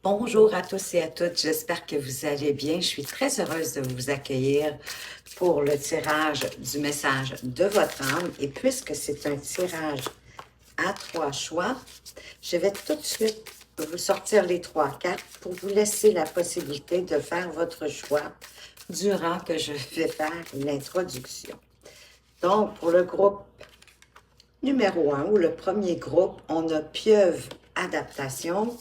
Bonjour à tous et à toutes, j'espère que vous allez bien. Je suis très heureuse de vous accueillir pour le tirage du message de votre âme. Et puisque c'est un tirage à 3 choix, je vais tout de suite vous sortir les 3 cartes pour vous laisser la possibilité de faire votre choix durant que je vais faire l'introduction. Donc, pour le groupe numéro 1 ou le premier groupe, on a Pieuvre Adaptation.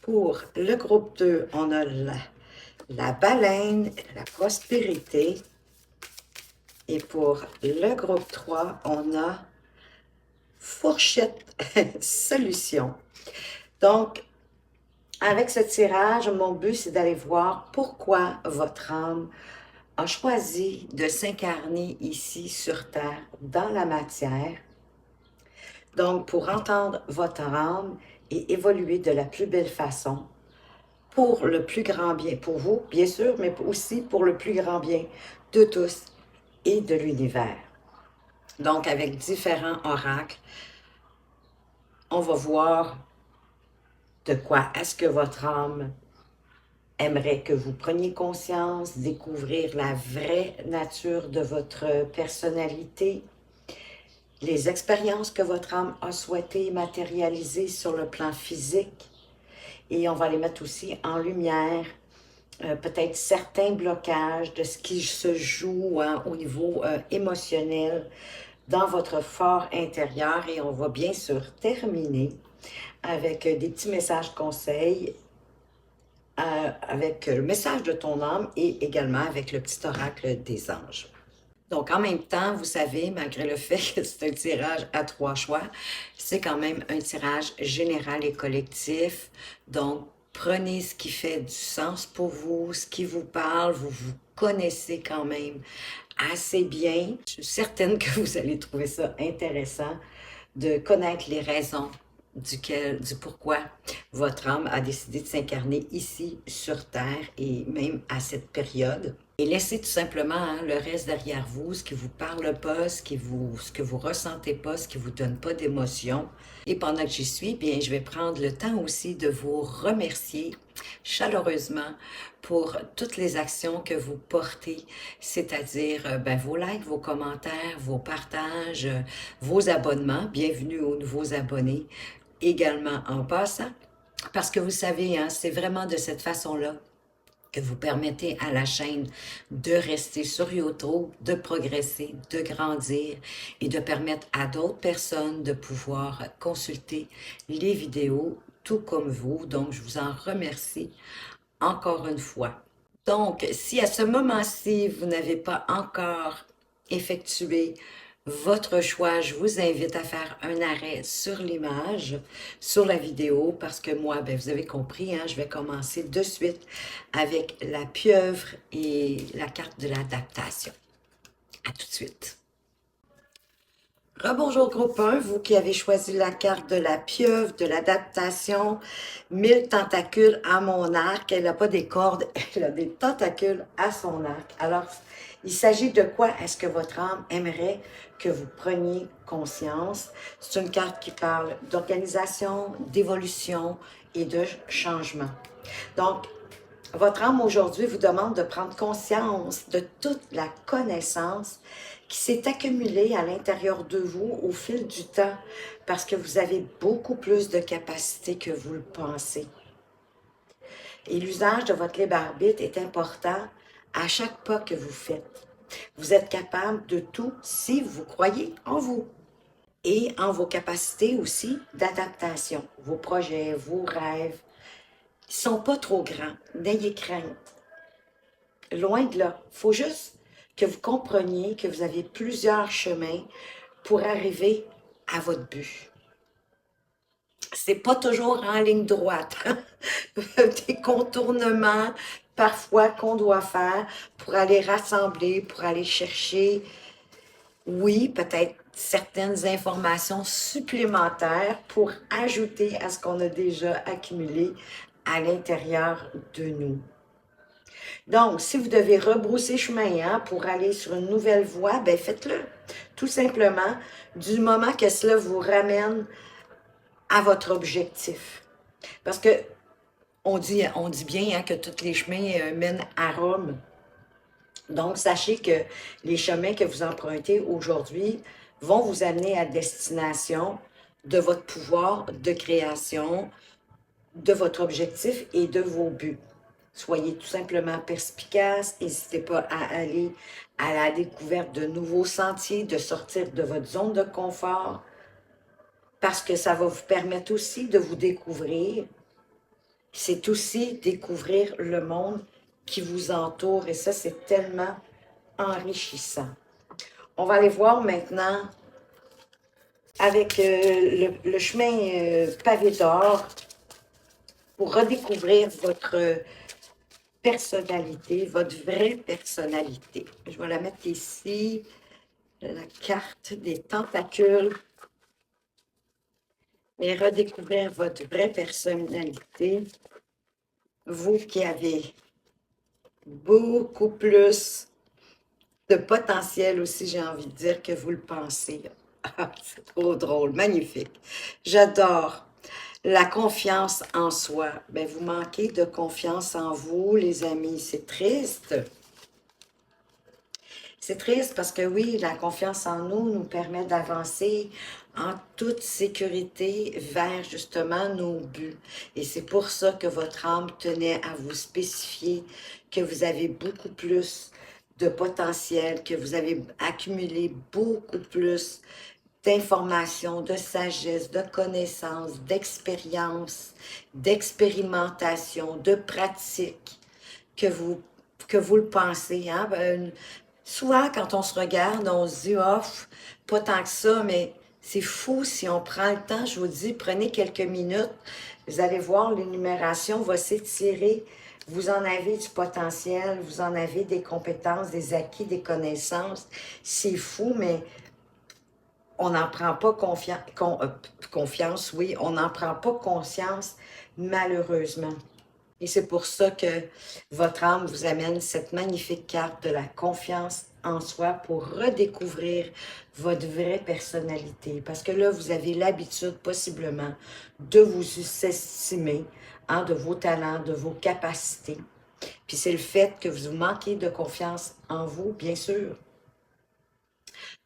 Pour le groupe 2, on a la baleine, la prospérité. Et pour le groupe 3, on a fourchette solution. Donc, avec ce tirage, mon but, c'est d'aller voir pourquoi votre âme a choisi de s'incarner ici sur Terre, dans la matière. Donc, pour entendre votre âme et évoluer de la plus belle façon, pour le plus grand bien, pour vous, bien sûr, mais aussi pour le plus grand bien de tous et de l'univers. Donc, avec différents oracles, on va voir de quoi est-ce que votre âme aimerait que vous preniez conscience, découvrir la vraie nature de votre personnalité, les expériences que votre âme a souhaité matérialiser sur le plan physique, et on va les mettre aussi en lumière, peut-être certains blocages de ce qui se joue au niveau émotionnel dans votre fort intérieur. Et on va bien sûr terminer avec des petits messages conseils, avec le message de ton âme et également avec le petit oracle des anges. Donc, en même temps, vous savez, malgré le fait que c'est un tirage à 3 choix, c'est quand même un tirage général et collectif. Donc, prenez ce qui fait du sens pour vous, ce qui vous parle, vous vous connaissez quand même assez bien. Je suis certaine que vous allez trouver ça intéressant de connaître les raisons du pourquoi votre âme a décidé de s'incarner ici sur Terre et même à cette période. Et laissez tout simplement le reste derrière vous, ce qui vous parle pas, ce que vous ressentez pas, ce qui vous donne pas d'émotion. Et pendant que j'y suis, bien, je vais prendre le temps aussi de vous remercier chaleureusement pour toutes les actions que vous portez, c'est-à-dire vos likes, vos commentaires, vos partages, vos abonnements. Bienvenue aux nouveaux abonnés également en passant. Parce que vous savez, hein, c'est vraiment de cette façon-là que vous permettez à la chaîne de rester sur YouTube, de progresser, de grandir et de permettre à d'autres personnes de pouvoir consulter les vidéos tout comme vous. Donc, je vous en remercie encore une fois. Donc, si à ce moment-ci, vous n'avez pas encore effectué votre choix, je vous invite à faire un arrêt sur l'image, sur la vidéo, parce que moi, vous avez compris, hein, je vais commencer de suite avec la pieuvre et la carte de l'adaptation. À tout de suite. Rebonjour groupe 1, vous qui avez choisi la carte de la pieuvre, de l'adaptation, 1000 tentacules à mon arc. Elle n'a pas des cordes, elle a des tentacules à son arc. Alors, il s'agit de quoi est-ce que votre âme aimerait que vous preniez conscience? C'est une carte qui parle d'organisation, d'évolution et de changement. Donc, votre âme aujourd'hui vous demande de prendre conscience de toute la connaissance qui s'est accumulée à l'intérieur de vous au fil du temps parce que vous avez beaucoup plus de capacités que vous le pensez. Et l'usage de votre libre arbitre est important à chaque pas que vous faites. Vous êtes capable de tout si vous croyez en vous et en vos capacités aussi d'adaptation, vos projets, vos rêves. Ils ne sont pas trop grands, n'ayez crainte. Loin de là. Il faut juste que vous compreniez que vous avez plusieurs chemins pour arriver à votre but. C'est pas toujours en ligne droite. Des contournements parfois qu'on doit faire pour aller rassembler, pour aller chercher, oui, peut-être certaines informations supplémentaires pour ajouter à ce qu'on a déjà accumulé à l'intérieur de nous. Donc, si vous devez rebrousser chemin pour aller sur une nouvelle voie, faites-le. Tout simplement, du moment que cela vous ramène à votre objectif. Parce que on dit bien hein, que tous les chemins mènent à Rome. Donc, sachez que les chemins que vous empruntez aujourd'hui vont vous amener à destination de votre pouvoir de création, de votre objectif et de vos buts. Soyez tout simplement perspicace, n'hésitez pas à aller à la découverte de nouveaux sentiers, de sortir de votre zone de confort, parce que ça va vous permettre aussi de vous découvrir. C'est aussi découvrir le monde qui vous entoure et ça, c'est tellement enrichissant. On va aller voir maintenant avec le chemin pavé d'or pour redécouvrir votre personnalité, votre vraie personnalité. Je vais la mettre ici, la carte des tentacules. Et redécouvrir votre vraie personnalité. Vous qui avez beaucoup plus de potentiel aussi, j'ai envie de dire, que vous le pensez. Ah, c'est trop drôle, magnifique. J'adore. La confiance en soi. Ben, vous manquez de confiance en vous, les amis. C'est triste. C'est triste parce que oui, la confiance en nous permet d'avancer en toute sécurité vers justement nos buts. Et c'est pour ça que votre âme tenait à vous spécifier que vous avez beaucoup plus de potentiel, que vous avez accumulé beaucoup plus d'informations, de sagesse, de connaissances, d'expérience, d'expérimentation, de pratique que vous le pensez. Hein? Souvent, quand on se regarde, on se dit, oh, pas tant que ça, mais c'est fou si on prend le temps. Je vous dis, prenez quelques minutes, vous allez voir, l'énumération va s'étirer. Vous en avez du potentiel, vous en avez des compétences, des acquis, des connaissances. C'est fou, mais on n'en prend pas confiance, oui, on n'en prend pas conscience, malheureusement. Et c'est pour ça que votre âme vous amène cette magnifique carte de la confiance en soi pour redécouvrir votre vraie personnalité. Parce que là, vous avez l'habitude possiblement de vous sous-estimer, hein, de vos talents, de vos capacités. Puis c'est le fait que vous manquez de confiance en vous, bien sûr.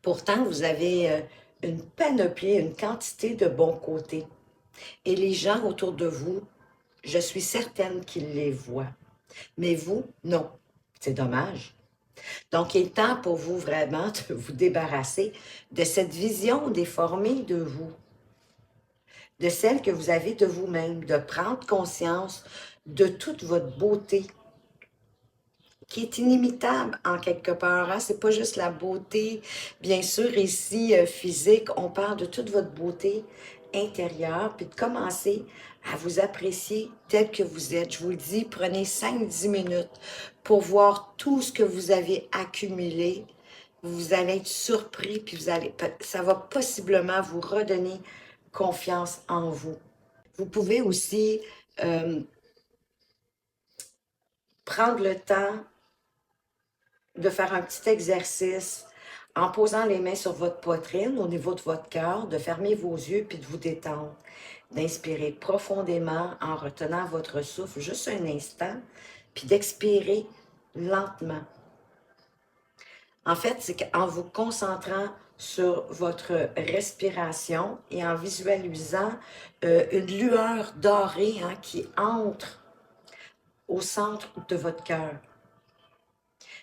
Pourtant, vous avez une panoplie, une quantité de bons côtés. Et les gens autour de vous, je suis certaine qu'ils les voient. Mais vous, non. C'est dommage. Donc, il est temps pour vous vraiment de vous débarrasser de cette vision déformée de vous, de celle que vous avez de vous-même, de prendre conscience de toute votre beauté, qui est inimitable en quelque part. Hein? C'est pas juste la beauté, bien sûr, ici, physique. On parle de toute votre beauté intérieure, puis de commencer à vous apprécier tel que vous êtes. Je vous le dis, prenez 5-10 minutes pour voir tout ce que vous avez accumulé. Vous allez être surpris, puis ça va possiblement vous redonner confiance en vous. Vous pouvez aussi prendre le temps de faire un petit exercice en posant les mains sur votre poitrine au niveau de votre cœur, de fermer vos yeux puis de vous détendre, d'inspirer profondément en retenant votre souffle juste un instant, puis d'expirer lentement. En fait, c'est qu'en vous concentrant sur votre respiration et en visualisant une lueur dorée hein, qui entre au centre de votre cœur.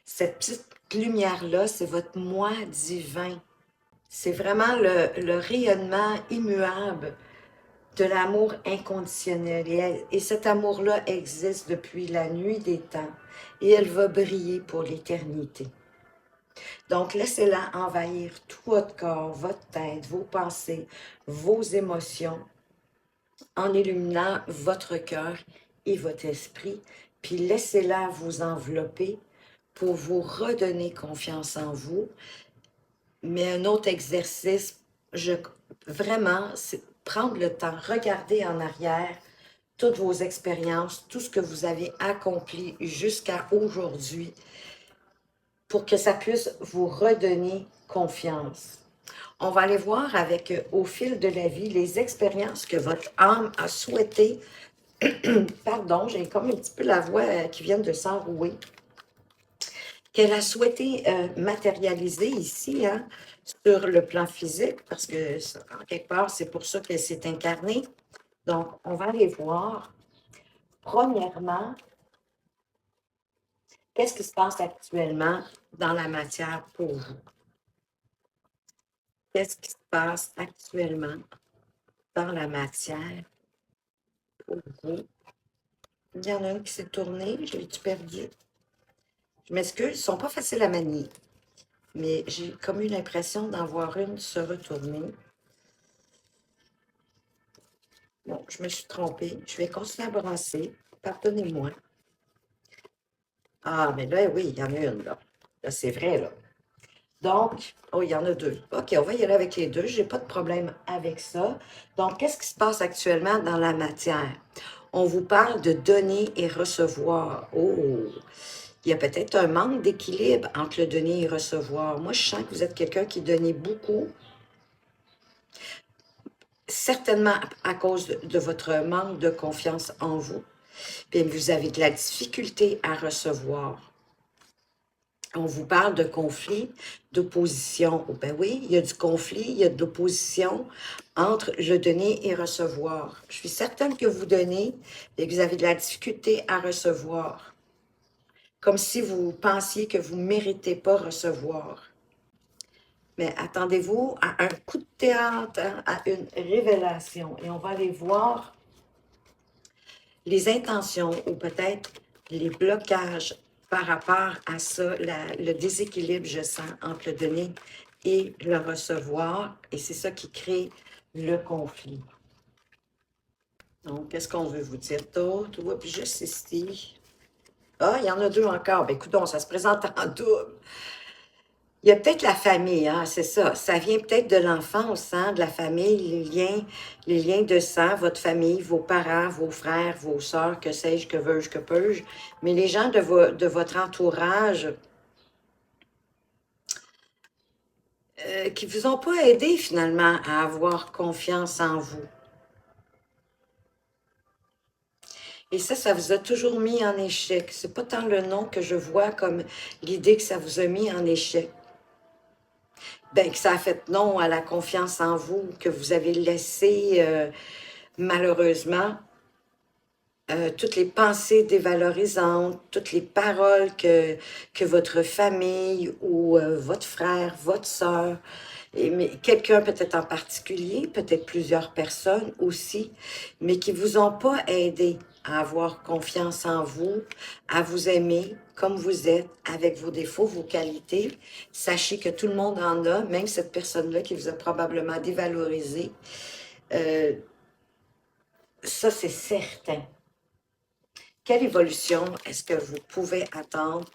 Cette petite lumière-là, c'est votre moi divin. C'est vraiment le rayonnement immuable de l'amour inconditionnel. Et cet amour-là existe depuis la nuit des temps et elle va briller pour l'éternité. Donc, laissez-la envahir tout votre corps, votre tête, vos pensées, vos émotions, en illuminant votre cœur et votre esprit, puis laissez-la vous envelopper pour vous redonner confiance en vous. Mais un autre exercice, vraiment, c'est prendre le temps, regarder en arrière toutes vos expériences, tout ce que vous avez accompli jusqu'à aujourd'hui. pour que ça puisse vous redonner confiance. On va aller voir avec, au fil de la vie, les expériences que votre âme a souhaité. Pardon, j'ai comme un petit peu la voix qui vient de s'enrouer. Qu'elle a souhaité matérialiser ici, hein, sur le plan physique, parce que, en quelque part, c'est pour ça qu'elle s'est incarnée. Donc, on va aller voir. Premièrement, qu'est-ce qui se passe actuellement dans la matière pour vous? Qu'est-ce qui se passe actuellement dans la matière pour vous? Il y en a une qui s'est tournée, je l'ai-tu perdu? Je m'excuse, ils ne sont pas faciles à manier, mais j'ai comme eu l'impression d'en voir une se retourner. Bon, je me suis trompée. Je vais continuer à brasser. Pardonnez-moi. Ah, mais là, oui, il y en a une, là. Là, c'est vrai, là. Donc, oh, il y en a deux. OK, on va y aller avec les deux. Je n'ai pas de problème avec ça. Donc, qu'est-ce qui se passe actuellement dans la matière? On vous parle de donner et recevoir. Oh, il y a peut-être un manque d'équilibre entre le donner et recevoir. Moi, je sens que vous êtes quelqu'un qui donnait beaucoup, certainement à cause de votre manque de confiance en vous. Puis vous avez de la difficulté à recevoir. On vous parle de conflit, d'opposition. Oh, ben oui, il y a du conflit, il y a de l'opposition entre le donner et recevoir. Je suis certaine que vous donnez et que vous avez de la difficulté à recevoir. Comme si vous pensiez que vous ne méritez pas recevoir. Mais attendez-vous à un coup de théâtre, hein, à une révélation. Et on va aller voir les intentions ou peut-être les blocages par rapport à ça, le déséquilibre, je sens, entre le donner et le recevoir. Et c'est ça qui crée le conflit. Donc, qu'est-ce qu'on veut vous dire d'autre? Oups, juste ici. Ah, il y en a deux encore. Ben, écoute, ça se présente en double. Il y a peut-être la famille, hein, c'est ça. Ça vient peut-être de l'enfance, hein, de la famille, les liens de sang, votre famille, vos parents, vos frères, vos sœurs, que sais-je, que veux-je, que peux-je. Mais les gens de votre entourage qui ne vous ont pas aidé finalement à avoir confiance en vous. Et ça vous a toujours mis en échec. C'est pas tant le nom que je vois comme l'idée que ça vous a mis en échec. Ben, que ça a fait non à la confiance en vous, que vous avez laissé malheureusement toutes les pensées dévalorisantes, toutes les paroles que votre famille ou votre frère, votre sœur, mais quelqu'un peut-être en particulier, peut-être plusieurs personnes aussi, mais qui ne vous ont pas aidé à avoir confiance en vous, à vous aimer comme vous êtes, avec vos défauts, vos qualités. Sachez que tout le monde en a, même cette personne-là qui vous a probablement dévalorisé. Ça, c'est certain. Quelle évolution est-ce que vous pouvez attendre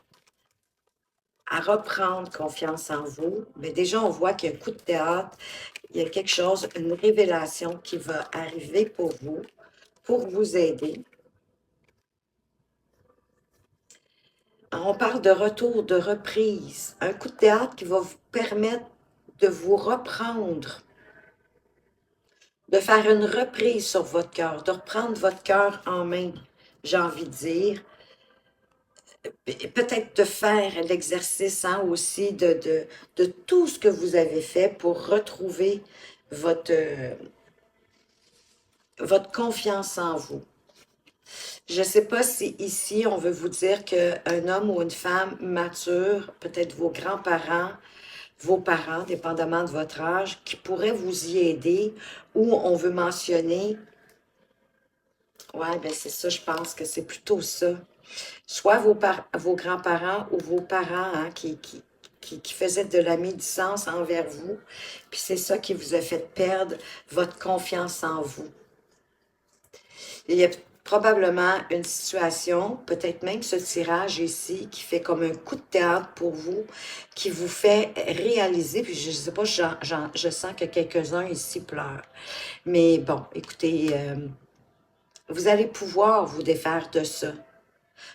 à reprendre confiance en vous? Mais déjà, on voit qu'il y a un coup de théâtre, il y a quelque chose, une révélation qui va arriver pour vous aider. On parle de retour, de reprise, un coup de théâtre qui va vous permettre de vous reprendre, de faire une reprise sur votre cœur, de reprendre votre cœur en main, j'ai envie de dire. Peut-être de faire l'exercice hein, aussi de tout ce que vous avez fait pour retrouver votre confiance en vous. Je ne sais pas si ici, on veut vous dire qu'un homme ou une femme mature, peut-être vos parents, dépendamment de votre âge, qui pourraient vous y aider, ou on veut mentionner, ouais, ben c'est ça, je pense que c'est plutôt ça. Soit vos grands-parents ou vos parents hein, qui faisaient de la médisance envers vous, puis c'est ça qui vous a fait perdre votre confiance en vous. Il y a probablement une situation, peut-être même ce tirage ici, qui fait comme un coup de théâtre pour vous, qui vous fait réaliser, puis je ne sais pas, je sens que quelques-uns ici pleurent. Mais bon, écoutez, vous allez pouvoir vous défaire de ça.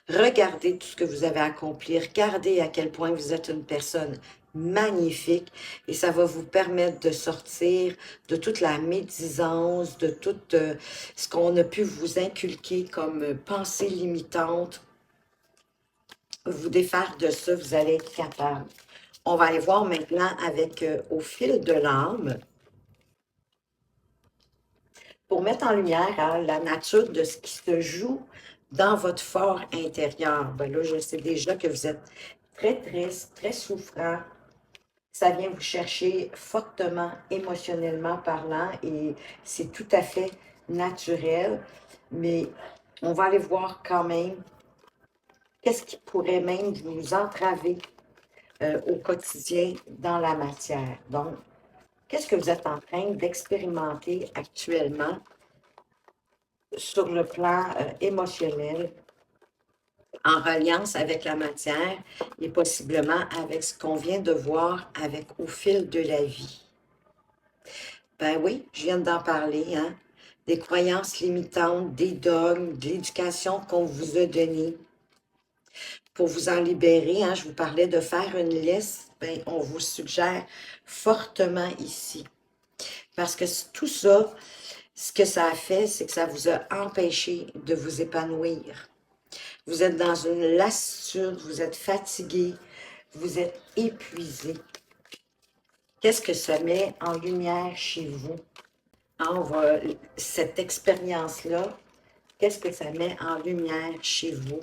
Regardez tout ce que vous avez accompli. Regardez à quel point vous êtes une personne magnifique et ça va vous permettre de sortir de toute la médisance, de tout ce qu'on a pu vous inculquer comme pensée limitante. Vous défaire de ça, vous allez être capable. On va aller voir maintenant avec au fil de l'âme pour mettre en lumière hein, la nature de ce qui se joue dans votre fort intérieur. Ben là, je sais déjà que vous êtes très triste, très souffrant. Ça vient vous chercher fortement, émotionnellement parlant, et c'est tout à fait naturel. Mais on va aller voir quand même qu'est-ce qui pourrait même vous entraver au quotidien dans la matière. Donc, qu'est-ce que vous êtes en train d'expérimenter actuellement sur le plan émotionnel, en reliance avec la matière et possiblement avec ce qu'on vient de voir avec au fil de la vie. Ben oui, je viens d'en parler, hein? Des croyances limitantes, des dogmes, de l'éducation qu'on vous a donnée. Pour vous en libérer, hein, je vous parlais de faire une liste, ben, on vous suggère fortement ici. Parce que tout ça, ce que ça a fait, c'est que ça vous a empêché de vous épanouir. Vous êtes dans une lassitude, vous êtes fatigué, vous êtes épuisé. Qu'est-ce que ça met en lumière chez vous? Hein, cette expérience-là, qu'est-ce que ça met en lumière chez vous?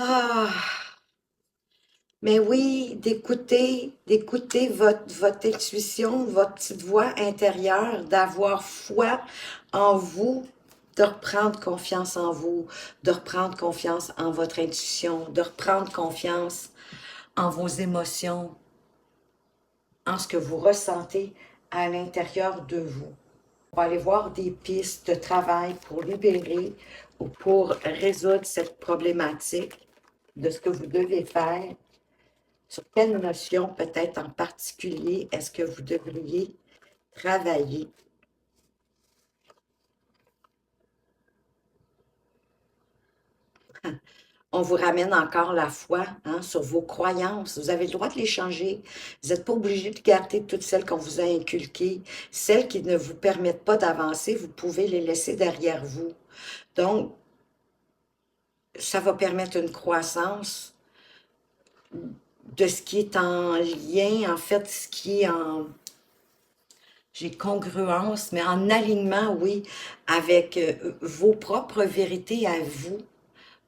Ah! Mais oui, d'écouter votre intuition, votre petite voix intérieure, d'avoir foi en vous, de reprendre confiance en vous, de reprendre confiance en votre intuition, de reprendre confiance en vos émotions, en ce que vous ressentez à l'intérieur de vous. On va aller voir des pistes de travail pour libérer ou pour résoudre cette problématique de ce que vous devez faire. Sur quelle notion, peut-être en particulier, est-ce que vous devriez travailler? On vous ramène encore la foi hein, sur vos croyances. Vous avez le droit de les changer. Vous n'êtes pas obligé de garder toutes celles qu'on vous a inculquées. Celles qui ne vous permettent pas d'avancer, vous pouvez les laisser derrière vous. Donc, ça va permettre une croissance de ce qui est en lien, en fait, ce qui est en, j'ai congruence, mais en alignement, oui, avec vos propres vérités à vous,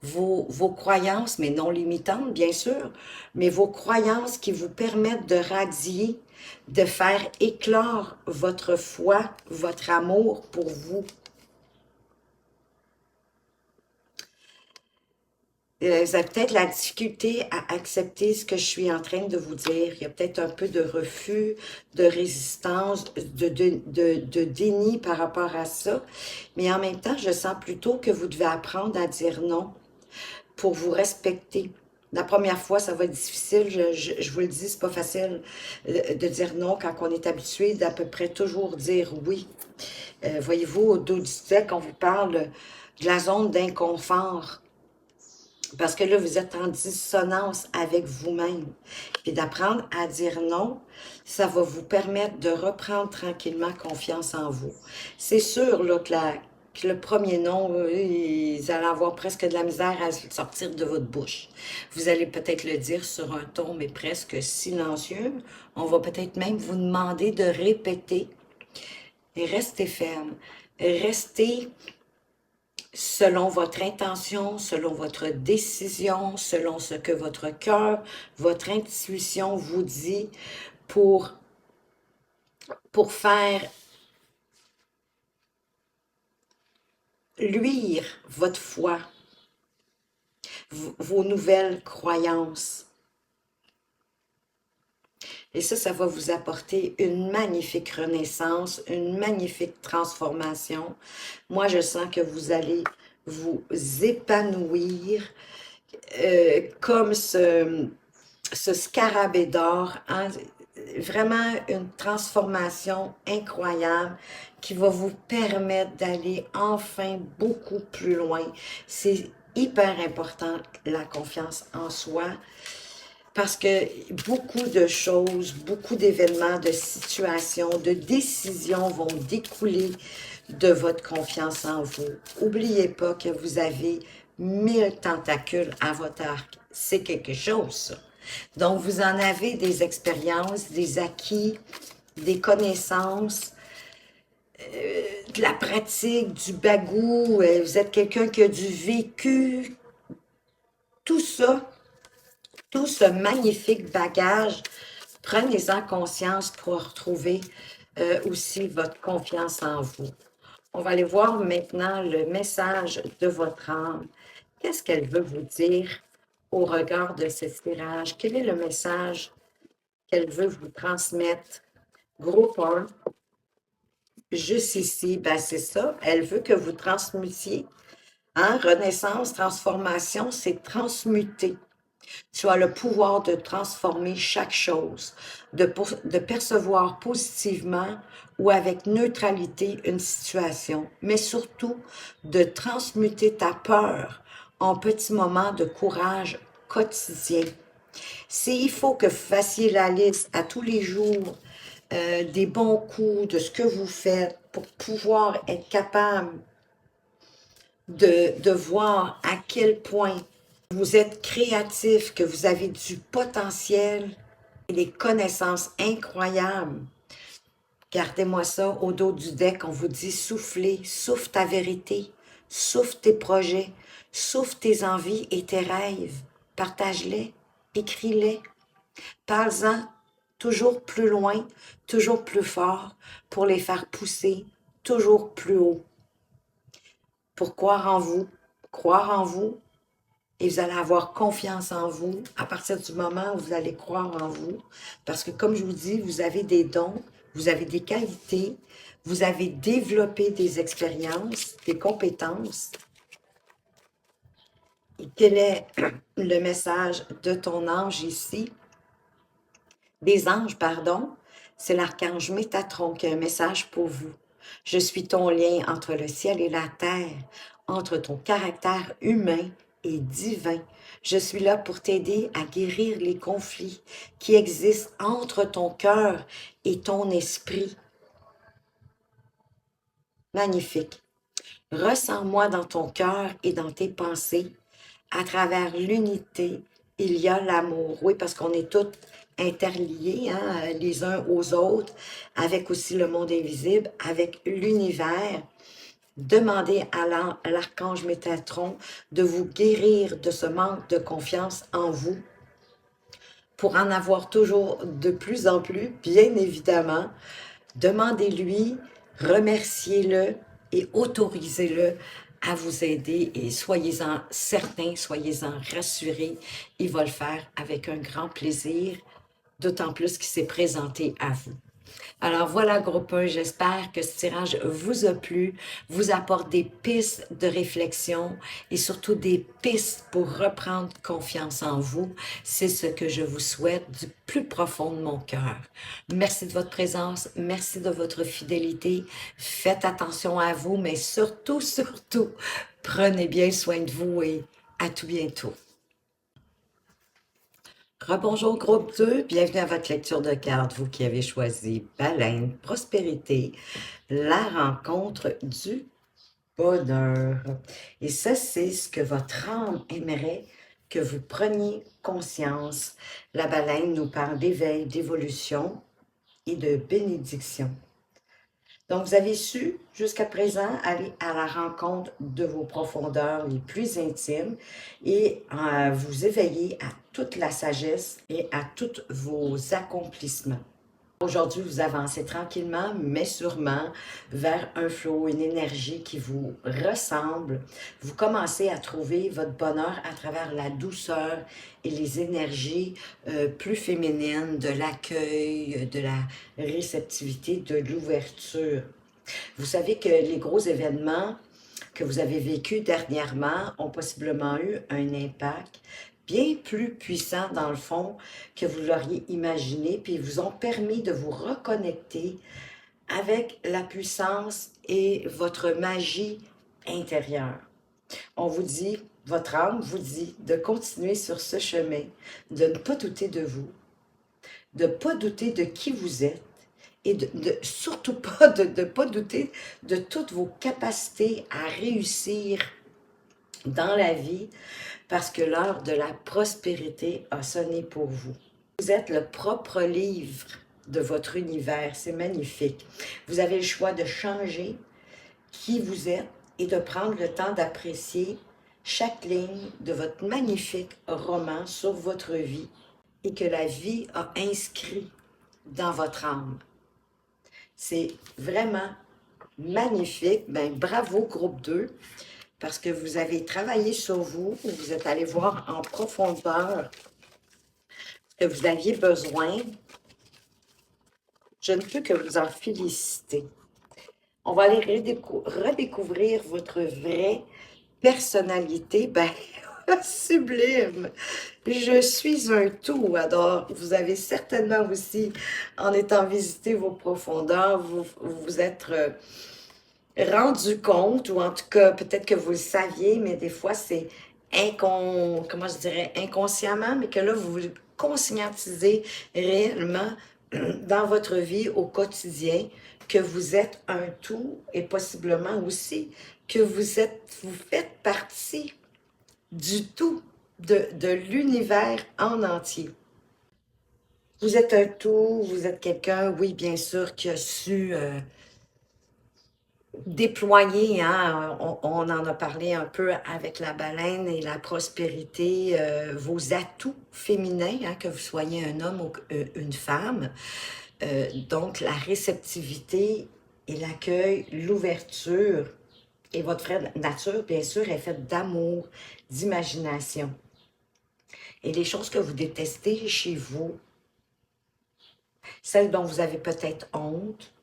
vos croyances, mais non limitantes, bien sûr, mais vos croyances qui vous permettent de radier, de faire éclore votre foi, votre amour pour vous. Vous avez peut-être la difficulté à accepter ce que je suis en train de vous dire. Il y a peut-être un peu de refus, de résistance, de déni par rapport à ça. Mais en même temps, je sens plutôt que vous devez apprendre à dire non pour vous respecter. La première fois, ça va être difficile, je vous le dis, c'est pas facile de dire non quand on est habitué d'à peu près toujours dire oui. Voyez-vous, au dos du deck, on vous parle de la zone d'inconfort. Parce que là, vous êtes en dissonance avec vous-même. Puis d'apprendre à dire non, ça va vous permettre de reprendre tranquillement confiance en vous. C'est sûr là, que le premier non, vous allez avoir presque de la misère à sortir de votre bouche. Vous allez peut-être le dire sur un ton, mais presque silencieux. On va peut-être même vous demander de répéter. Et restez ferme. Restez selon votre intention, selon votre décision, selon ce que votre cœur, votre intuition vous dit pour faire luire votre foi, vos nouvelles croyances. Et ça va vous apporter une magnifique renaissance, une magnifique transformation. Moi, je sens que vous allez vous épanouir comme ce scarabée d'or, hein, vraiment une transformation incroyable qui va vous permettre d'aller enfin beaucoup plus loin. C'est hyper important, la confiance en soi, parce que beaucoup de choses, beaucoup d'événements, de situations, de décisions vont découler de votre confiance en vous. N'oubliez pas que vous avez 1000 tentacules à votre arc. C'est quelque chose, ça. Donc, vous en avez des expériences, des acquis, des connaissances, de la pratique, du bagou, vous êtes quelqu'un qui a du vécu, tout ça, tout ce magnifique bagage, prenez-en conscience pour retrouver aussi votre confiance en vous. On va aller voir maintenant le message de votre âme. Qu'est-ce qu'elle veut vous dire au regard de ce tirage? Quel est le message qu'elle veut vous transmettre? Groupe 1, juste ici, ben c'est ça, elle veut que vous transmutiez. Hein? Renaissance, transformation, c'est transmuter. Tu as le pouvoir de transformer chaque chose, de percevoir positivement ou avec neutralité une situation, mais surtout de transmuter ta peur en petits moments de courage quotidien. Il faut que vous fassiez la liste à tous les jours des bons coups, de ce que vous faites pour pouvoir être capable de voir à quel point vous êtes créatif, que vous avez du potentiel et des connaissances incroyables. Gardez-moi ça au dos du deck. On vous dit soufflez, souffle ta vérité, souffle tes projets, souffle tes envies et tes rêves. Partage-les, écris-les, parle-en toujours plus loin, toujours plus fort pour les faire pousser toujours plus haut. Pour croire en vous, et vous allez avoir confiance en vous à partir du moment où vous allez croire en vous. Parce que comme je vous dis, vous avez des dons, vous avez des qualités, vous avez développé des expériences, des compétences. Et quel est le message de ton ange ici? Des anges, pardon. C'est l'archange Métatron qui a un message pour vous. Je suis ton lien entre le ciel et la terre, entre ton caractère humain et divin. Je suis là pour t'aider à guérir les conflits qui existent entre ton cœur et ton esprit. Magnifique. Ressens-moi dans ton cœur et dans tes pensées. À travers l'unité, il y a l'amour. Oui, parce qu'on est tous interliés, hein, les uns aux autres, avec aussi le monde invisible, avec l'univers. Demandez à l'archange Métatron de vous guérir de ce manque de confiance en vous pour en avoir toujours de plus en plus, bien évidemment. Demandez-lui, remerciez-le et autorisez-le à vous aider et soyez-en certains, soyez-en rassurés. Il va le faire avec un grand plaisir, d'autant plus qu'il s'est présenté à vous. Alors voilà, groupe 1, j'espère que ce tirage vous a plu, vous apporte des pistes de réflexion et surtout des pistes pour reprendre confiance en vous. C'est ce que je vous souhaite du plus profond de mon cœur. Merci de votre présence, merci de votre fidélité. Faites attention à vous, mais surtout, surtout, prenez bien soin de vous et à tout bientôt. Rebonjour groupe 2, bienvenue à votre lecture de cartes, vous qui avez choisi Baleine, Prospérité, la rencontre du bonheur. Et ça, c'est ce que votre âme aimerait que vous preniez conscience. La baleine nous parle d'éveil, d'évolution et de bénédiction. Donc, vous avez su, jusqu'à présent, aller à la rencontre de vos profondeurs les plus intimes et vous éveiller à toute la sagesse et à tous vos accomplissements. Aujourd'hui, vous avancez tranquillement, mais sûrement, vers un flow, une énergie qui vous ressemble. Vous commencez à trouver votre bonheur à travers la douceur et les énergies plus féminines, de l'accueil, de la réceptivité, de l'ouverture. Vous savez que les gros événements que vous avez vécus dernièrement ont possiblement eu un impact. bien plus puissants dans le fond que vous l'auriez imaginé, puis ils vous ont permis de vous reconnecter avec la puissance et votre magie intérieure. On vous dit, votre âme vous dit de continuer sur ce chemin, de ne pas douter de vous, de ne pas douter de qui vous êtes et surtout pas de pas douter de toutes vos capacités à réussir dans la vie parce que l'heure de la prospérité a sonné pour vous. Vous êtes le propre livre de votre univers, c'est magnifique. Vous avez le choix de changer qui vous êtes et de prendre le temps d'apprécier chaque ligne de votre magnifique roman sur votre vie et que la vie a inscrit dans votre âme. C'est vraiment magnifique. Ben, bravo, groupe 2, parce que vous avez travaillé sur vous, vous êtes allé voir en profondeur ce que vous aviez besoin. Je ne peux que vous en féliciter. On va aller redécouvrir votre vraie personnalité. Ben, sublime! Je suis un tout. Alors, vous avez certainement aussi, en étant visité vos profondeurs, vous vous êtes rendu compte, ou en tout cas, peut-être que vous le saviez, mais des fois, c'est comment je dirais, inconsciemment, mais que là, vous vous conscientisez réellement dans votre vie au quotidien que vous êtes un tout et possiblement aussi que vous faites partie du tout, de l'univers en entier. Vous êtes un tout, vous êtes quelqu'un, oui, bien sûr, qui a su déployer, hein, on en a parlé un peu avec la baleine et la prospérité, vos atouts féminins, hein, que vous soyez un homme ou une femme. Donc, la réceptivité et l'accueil, l'ouverture. Et votre vraie nature, bien sûr, est faite d'amour, d'imagination. Et les choses que vous détestez chez vous, celles dont vous avez peut-être honte,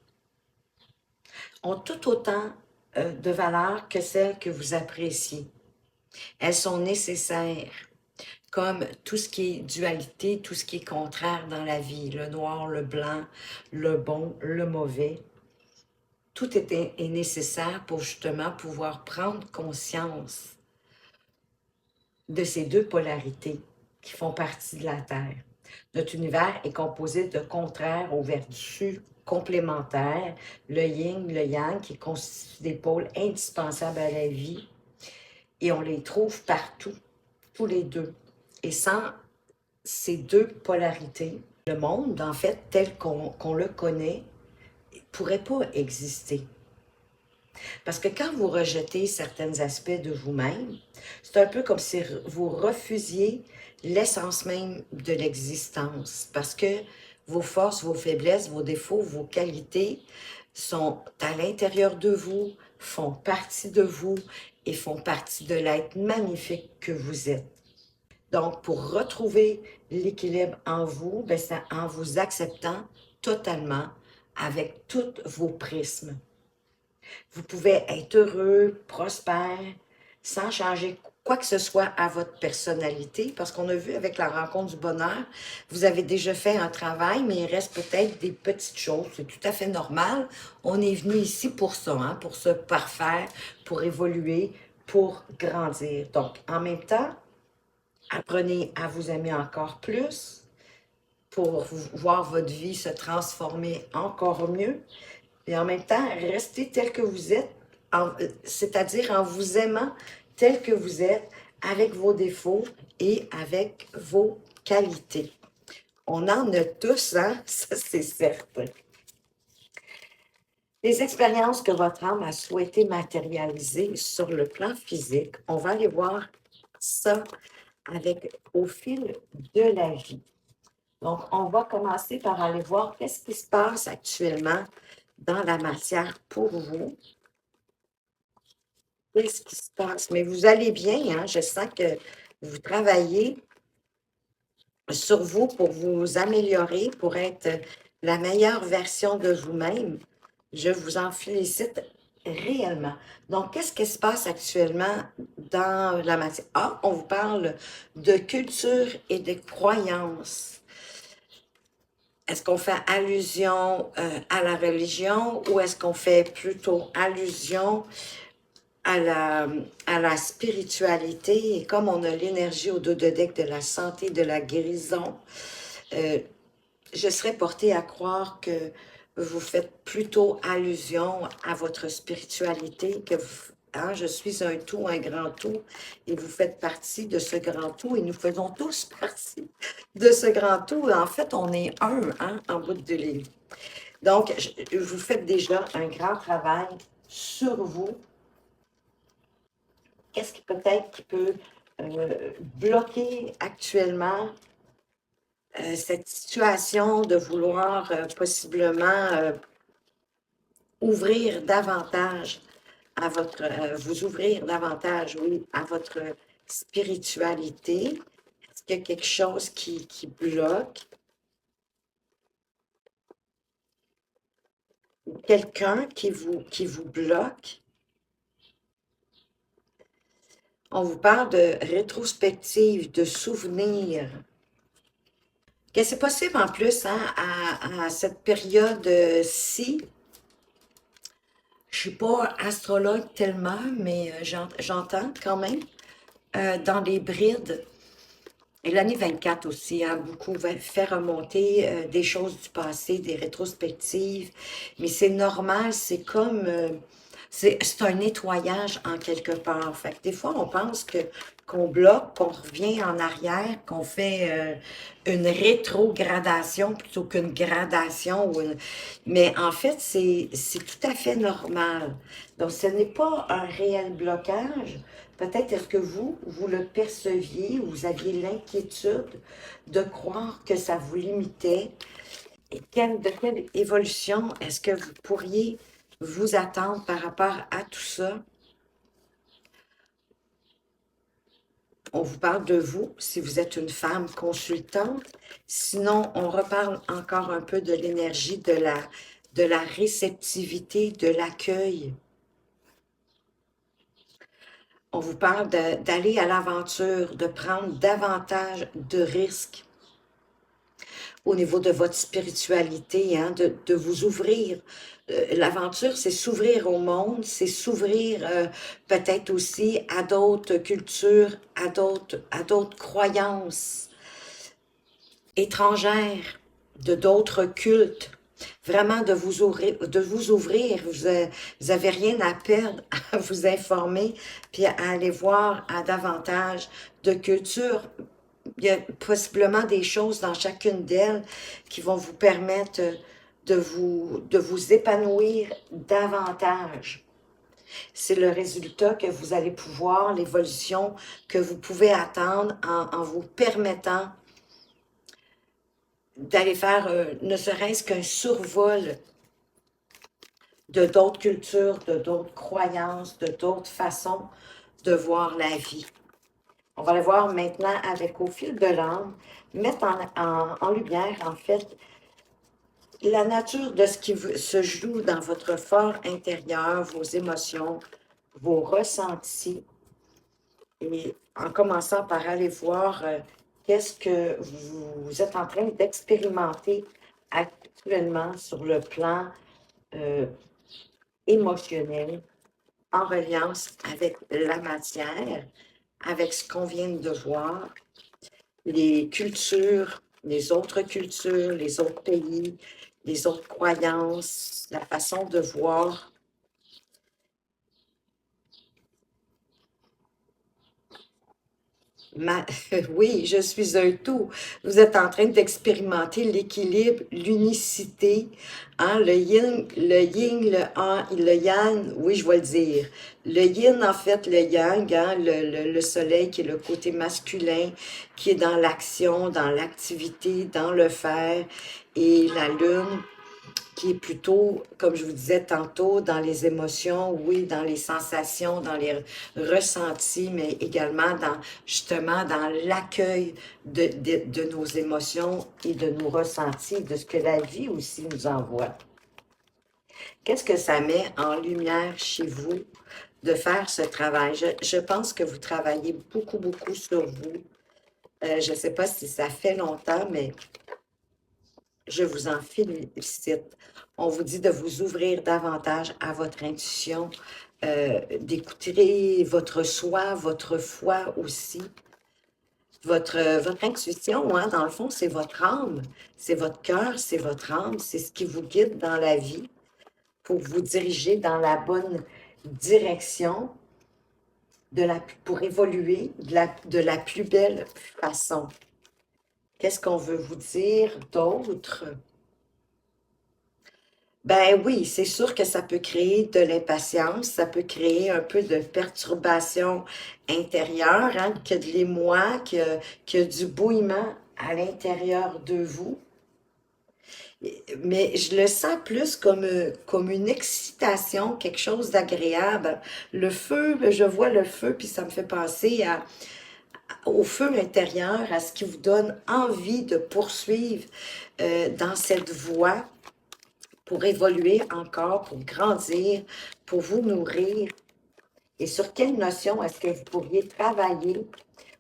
ont tout autant de valeur que celles que vous appréciez. Elles sont nécessaires, comme tout ce qui est dualité, tout ce qui est contraire dans la vie, le noir, le blanc, le bon, le mauvais. Tout est nécessaire pour justement pouvoir prendre conscience de ces deux polarités qui font partie de la Terre. Notre univers est composé de contraires aux vertus complémentaires, le yin, le yang, qui constituent des pôles indispensables à la vie, et on les trouve partout, tous les deux. Et sans ces deux polarités, le monde, en fait, tel qu'on le connaît, ne pourrait pas exister. Parce que quand vous rejetez certains aspects de vous-même, c'est un peu comme si vous refusiez l'essence même de l'existence. Parce que vos forces, vos faiblesses, vos défauts, vos qualités sont à l'intérieur de vous, font partie de vous et font partie de l'être magnifique que vous êtes. Donc, pour retrouver l'équilibre en vous, c'est en vous acceptant totalement avec tous vos prismes. Vous pouvez être heureux, prospère, sans changer quoi que ce soit à votre personnalité, parce qu'on a vu avec la rencontre du bonheur, vous avez déjà fait un travail, mais il reste peut-être des petites choses. C'est tout à fait normal. On est venu ici pour ça, hein, pour se parfaire, pour évoluer, pour grandir. Donc, en même temps, apprenez à vous aimer encore plus pour voir votre vie se transformer encore mieux. Et en même temps, restez tel que vous êtes, c'est-à-dire en vous aimant tel que vous êtes, avec vos défauts et avec vos qualités. On en a tous, hein? Ça, c'est certain. Les expériences que votre âme a souhaité matérialiser sur le plan physique, on va aller voir ça au fil de la vie. Donc, on va commencer par aller voir qu'est-ce qui se passe actuellement dans la matière pour vous. Qu'est-ce qui se passe? Mais vous allez bien, hein? Je sens que vous travaillez sur vous pour vous améliorer, pour être la meilleure version de vous-même. Je vous en félicite réellement. Donc, qu'est-ce qui se passe actuellement dans la matière? Ah, on vous parle de culture et de croyances. Est-ce qu'on fait allusion à la religion ou est-ce qu'on fait plutôt allusion à la spiritualité? Et comme on a l'énergie au dos de deck de la santé, de la guérison, euh, je serais portée à croire que vous faites plutôt allusion à votre spiritualité, que vous, hein, je suis un tout, un grand tout, et vous faites partie de ce grand tout, et nous faisons tous partie de ce grand tout. En fait, on est un, hein, en bout de ligne. Donc, vous faites déjà un grand travail sur vous. Qu'est-ce qui peut-être qui peut bloquer actuellement cette situation de vouloir possiblement ouvrir davantage à votre, vous ouvrir davantage, oui, à votre spiritualité? Est-ce qu'il y a quelque chose qui bloque? Quelqu'un qui vous bloque? On vous parle de rétrospective, de souvenirs. Que c'est possible en plus, hein, à cette période-ci. Je suis pas astrologue tellement, mais j'entends quand même dans les brides. Et l'année 24 aussi, hein, beaucoup fait remonter des choses du passé, des rétrospectives. Mais c'est normal, c'est comme... c'est un nettoyage en quelque part. Fait que des fois, on pense que qu'on bloque, qu'on revient en arrière, qu'on fait une rétrogradation plutôt qu'une gradation. Mais en fait, c'est tout à fait normal. Donc, ce n'est pas un réel blocage. Peut-être est-ce que vous le perceviez, ou vous aviez l'inquiétude de croire que ça vous limitait. Et de quelle évolution est-ce que vous pourriez vous attendre par rapport à tout ça? On vous parle de vous, si vous êtes une femme consultante. Sinon, on reparle encore un peu de l'énergie, de la réceptivité, de l'accueil. On vous parle d'aller à l'aventure, de prendre davantage de risques au niveau de votre spiritualité, hein, de vous ouvrir. L'aventure, c'est s'ouvrir au monde, c'est s'ouvrir peut-être aussi à d'autres cultures, à d'autres croyances étrangères, de d'autres cultes. Vraiment de vous ouvrir, vous avez rien à perdre à vous informer, puis à aller voir à davantage de cultures. Il y a possiblement des choses dans chacune d'elles qui vont vous permettre de vous épanouir davantage. C'est le résultat que vous allez pouvoir, l'évolution que vous pouvez attendre en vous permettant d'aller faire ne serait-ce qu'un survol de d'autres cultures, de d'autres croyances, de d'autres façons de voir la vie. On va le voir maintenant avec au fil de l'âme, mettre en lumière, en fait, la nature de ce qui se joue dans votre fort intérieur, vos émotions, vos ressentis, et en commençant par aller voir qu'est-ce que vous êtes en train d'expérimenter actuellement sur le plan euh, émotionnel, en reliance avec la matière, avec ce qu'on vient de voir, les cultures, les autres cultures, les autres pays, les autres croyances, la façon de voir. Oui, je suis un tout. Vous êtes en train d'expérimenter l'équilibre, l'unicité, hein, le yin, le yang, oui, je vais le dire. Le yin, en fait, le yang, hein, le soleil qui est le côté masculin, qui est dans l'action, dans l'activité, dans le faire, et la lune qui est plutôt, comme je vous disais tantôt, dans les émotions, oui, dans les sensations, dans les ressentis, mais également justement dans l'accueil de nos émotions et de nos ressentis, de ce que la vie aussi nous envoie. Qu'est-ce que ça met en lumière chez vous de faire ce travail? Je pense que vous travaillez beaucoup, beaucoup sur vous. Je ne sais pas si ça fait longtemps, mais je vous en félicite. On vous dit de vous ouvrir davantage à votre intuition, d'écouter votre soi, votre foi aussi. Votre intuition, hein, dans le fond, c'est votre âme, c'est votre cœur, c'est votre âme, c'est ce qui vous guide dans la vie pour vous diriger dans la bonne direction, pour évoluer de la plus belle façon. Qu'est-ce qu'on veut vous dire d'autre? Ben oui, c'est sûr que ça peut créer de l'impatience, ça peut créer un peu de perturbation intérieure, hein, que de l'émoi, que du bouillement à l'intérieur de vous. Mais je le sens plus comme une excitation, quelque chose d'agréable. Le feu, ben, je vois le feu, puis ça me fait penser au feu intérieur, à ce qui vous donne envie de poursuivre dans cette voie pour évoluer encore, pour grandir, pour vous nourrir. Et sur quelle notion est-ce que vous pourriez travailler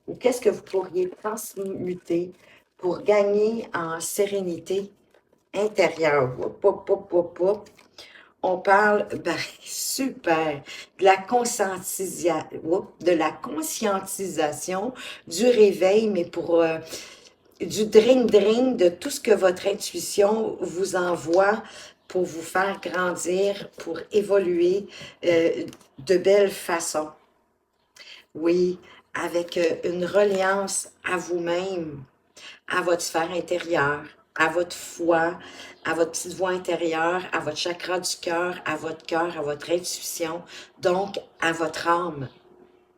ou qu'est-ce que vous pourriez transmuter pour gagner en sérénité intérieure? Hop, hop, hop, hop, hop. On parle, ben, super, de la conscientisation, du réveil, mais pour du drink-drink, de tout ce que votre intuition vous envoie pour vous faire grandir, pour évoluer de belle façon. Oui, avec une reliance à vous-même, à votre sphère intérieure, à votre foi, à votre petite voix intérieure, à votre chakra du cœur, à votre intuition, donc à votre âme.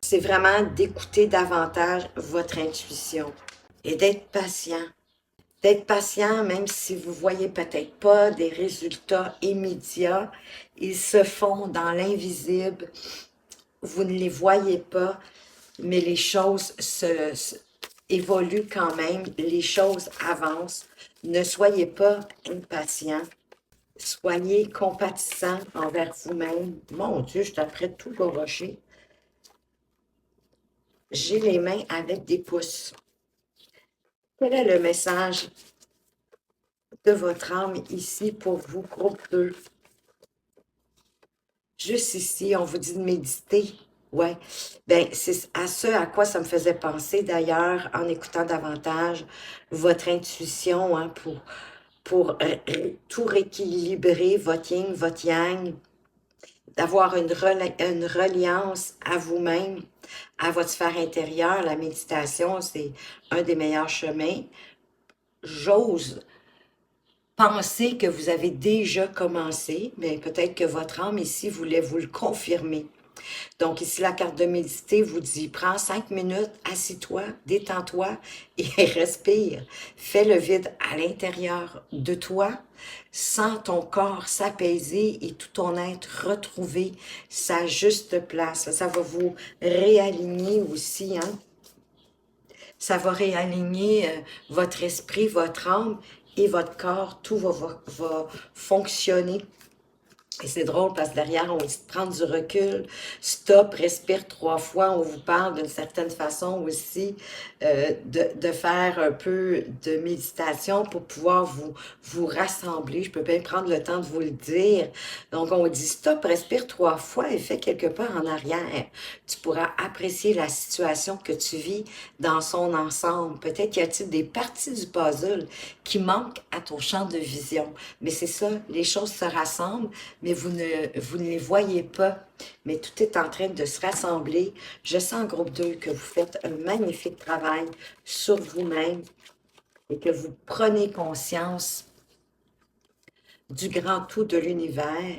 C'est vraiment d'écouter davantage votre intuition et d'être patient. D'être patient, même si vous voyez peut-être pas des résultats immédiats, ils se font dans l'invisible, vous ne les voyez pas, mais les choses évoluent quand même, les choses avancent. Ne soyez pas impatient, soyez compatissant envers vous-même. Mon Dieu, je suis après de tout gorocher. J'ai les mains avec des pouces. Quel est le message de votre âme ici pour vous, groupe 2? Juste ici, on vous dit de méditer. Ouais, ben c'est à ce à quoi ça me faisait penser d'ailleurs en écoutant davantage votre intuition, hein, pour tout rééquilibrer, votre yin, votre yang, d'avoir une reliance à vous-même, à votre sphère intérieure. La méditation, c'est un des meilleurs chemins. J'ose penser que vous avez déjà commencé, mais peut-être que votre âme ici voulait vous le confirmer. Donc ici, la carte de méditer vous dit, prends 5 minutes, assis-toi, détends-toi et respire. Fais le vide à l'intérieur de toi. Sens ton corps s'apaiser et tout ton être retrouver sa juste place. Ça va vous réaligner aussi, hein? Ça va réaligner votre esprit, votre âme et votre corps. Tout va fonctionner. Et c'est drôle parce que derrière, on dit de prendre du recul, stop, respire 3 fois. On vous parle d'une certaine façon aussi de faire un peu de méditation pour pouvoir vous rassembler. Je peux bien prendre le temps de vous le dire. Donc, on dit stop, respire 3 fois et fais quelque part en arrière. Tu pourras apprécier la situation que tu vis dans son ensemble. Peut-être y a-t-il des parties du puzzle qui manquent à ton champ de vision. Mais c'est ça, les choses se rassemblent, mais vous ne les voyez pas. Mais tout est en train de se rassembler. Je sens, groupe 2, que vous faites un magnifique travail sur vous-même et que vous prenez conscience du grand tout de l'univers.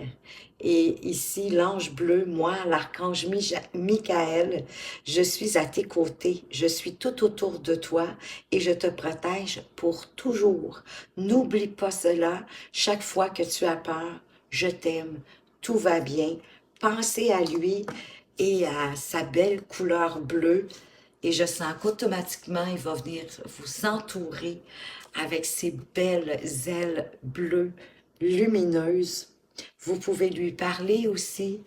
Et ici, l'ange bleu, moi, l'archange Michael, je suis à tes côtés, je suis tout autour de toi et je te protège pour toujours. N'oublie pas cela, chaque fois que tu as peur, je t'aime, tout va bien. Pensez à lui et à sa belle couleur bleue et je sens qu'automatiquement, il va venir vous entourer avec ses belles ailes bleues lumineuse Vous pouvez lui parler aussi.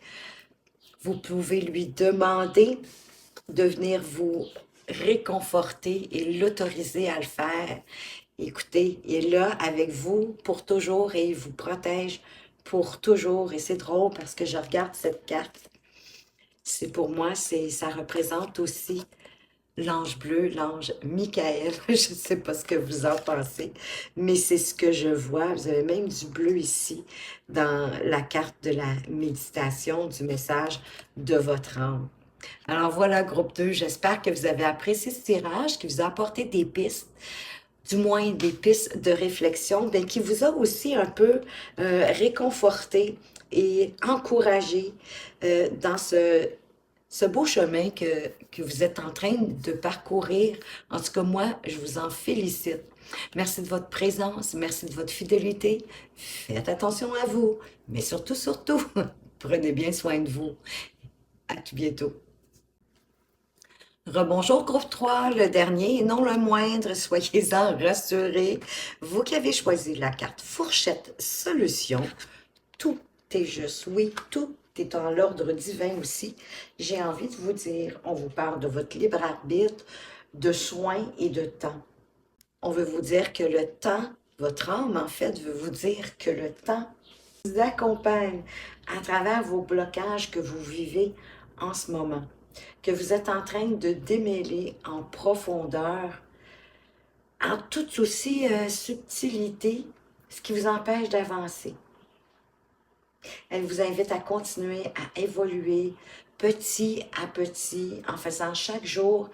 Vous pouvez lui demander de venir vous réconforter et l'autoriser à le faire. Écoutez, il est là avec vous pour toujours et il vous protège pour toujours. Et c'est drôle parce que je regarde cette carte. C'est pour moi, ça représente aussi l'ange bleu, l'ange Michael. Je ne sais pas ce que vous en pensez, mais c'est ce que je vois. Vous avez même du bleu ici dans la carte de la méditation, du message de votre âme. Alors voilà, groupe 2, j'espère que vous avez apprécié ce tirage, qui vous a apporté des pistes, du moins des pistes de réflexion, bien, qui vous a aussi un peu réconforté et encouragé dans ce beau chemin que vous êtes en train de parcourir. En tout cas, moi, je vous en félicite. Merci de votre présence, merci de votre fidélité. Faites attention à vous, mais surtout, surtout, prenez bien soin de vous. À tout bientôt. Rebonjour groupe 3, le dernier et non le moindre, soyez-en rassurés. Vous qui avez choisi la carte Fourchette Solution, tout est juste, oui, tout est en l'ordre divin aussi. J'ai envie de vous dire, on vous parle de votre libre arbitre, de soins et de temps. On veut vous dire que le temps, votre âme en fait, veut vous dire que le temps vous accompagne à travers vos blocages que vous vivez en ce moment, que vous êtes en train de démêler en profondeur, en toute aussi subtilité, ce qui vous empêche d'avancer. Elle vous invite à continuer à évoluer petit à petit, en faisant chaque jour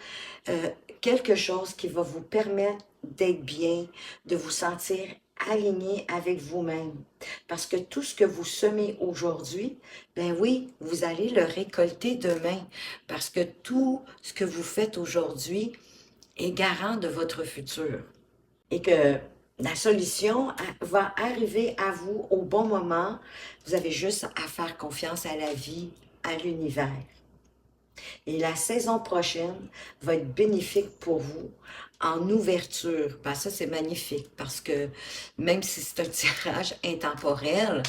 quelque chose qui va vous permettre d'être bien, de vous sentir aligné avec vous-même. Parce que tout ce que vous semez aujourd'hui, ben oui, vous allez le récolter demain. Parce que tout ce que vous faites aujourd'hui est garant de votre futur. Et que la solution va arriver à vous au bon moment. Vous avez juste à faire confiance à la vie, à l'univers. Et la saison prochaine va être bénéfique pour vous en ouverture. Ben ça, c'est magnifique parce que même si c'est un tirage intemporel,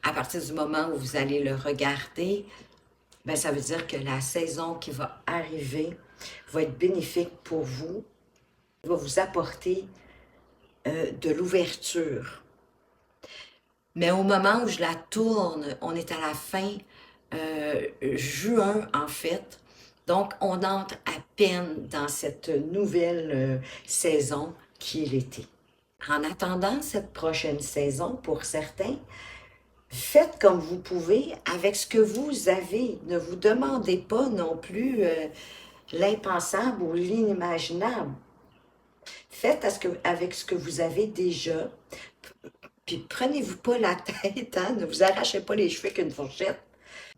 à partir du moment où vous allez le regarder, ben ça veut dire que la saison qui va arriver va être bénéfique pour vous, va vous apporter de l'ouverture. Mais au moment où je la tourne, on est à la fin juin en fait. Donc, on entre à peine dans cette nouvelle saison qui est l'été. En attendant cette prochaine saison, pour certains, faites comme vous pouvez avec ce que vous avez. Ne vous demandez pas non plus l'impensable ou l'inimaginable. Faites avec ce que vous avez déjà. Puis prenez-vous pas la tête, hein? Ne vous arrachez pas les cheveux qu'une fourchette.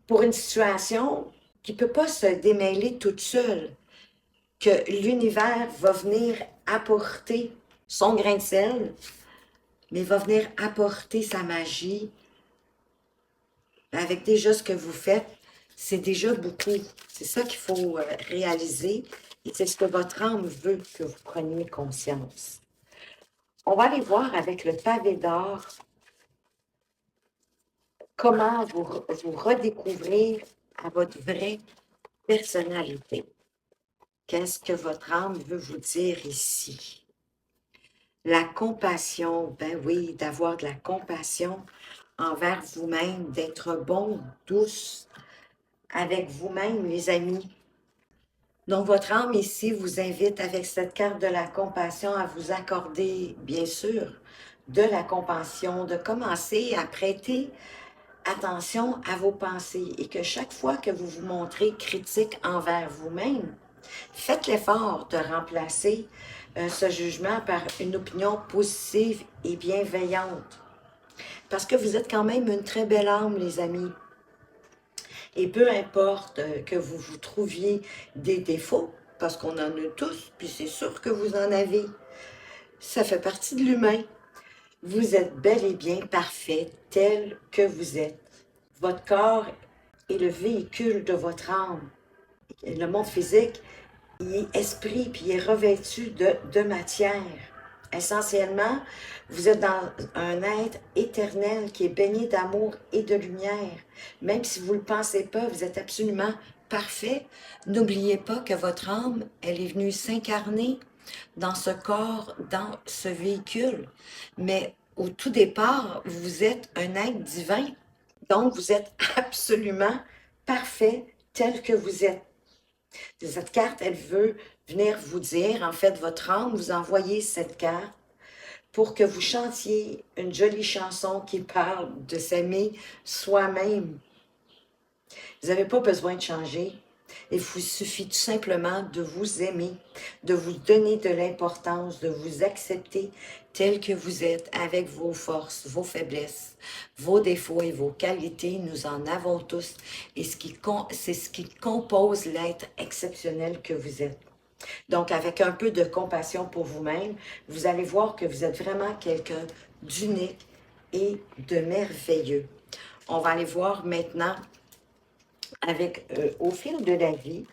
Pour une situation qui ne peut pas se démêler toute seule, que l'univers va venir apporter son grain de sel, mais va venir apporter sa magie. Avec déjà ce que vous faites, c'est déjà beaucoup. C'est ça qu'il faut réaliser et c'est ce que votre âme veut que vous preniez conscience. On va aller voir avec le pavé d'or comment vous redécouvrir à votre vraie personnalité. Qu'est-ce que votre âme veut vous dire ici? La compassion, ben oui, d'avoir de la compassion envers vous-même, d'être bon, douce avec vous-même, les amis. Donc, votre âme ici vous invite avec cette carte de la compassion à vous accorder, bien sûr, de la compassion, de commencer à prêter attention à vos pensées et que chaque fois que vous vous montrez critique envers vous-même, faites l'effort de remplacer ce jugement par une opinion positive et bienveillante. Parce que vous êtes quand même une très belle âme, les amis. Et peu importe que vous vous trouviez des défauts, parce qu'on en a tous, puis c'est sûr que vous en avez. Ça fait partie de l'humain. Vous êtes bel et bien parfait tel que vous êtes. Votre corps est le véhicule de votre âme. Le monde physique, il est esprit, puis il est revêtu de matière. Essentiellement, vous êtes dans un être éternel qui est baigné d'amour et de lumière. Même si vous ne le pensez pas, vous êtes absolument parfait. N'oubliez pas que votre âme, elle est venue s'incarner dans ce corps, dans ce véhicule. Mais au tout départ, vous êtes un être divin. Donc, vous êtes absolument parfait tel que vous êtes. Cette carte, elle veut venir vous dire, en fait, votre âme vous envoyez cette carte pour que vous chantiez une jolie chanson qui parle de s'aimer soi-même. Vous n'avez pas besoin de changer. Il vous suffit tout simplement de vous aimer, de vous donner de l'importance, de vous accepter tel que vous êtes, avec vos forces, vos faiblesses, vos défauts et vos qualités. Nous en avons tous et c'est ce qui compose l'être exceptionnel que vous êtes. Donc, avec un peu de compassion pour vous-même, vous allez voir que vous êtes vraiment quelqu'un d'unique et de merveilleux. On va aller voir maintenant, avec au fil de la vie,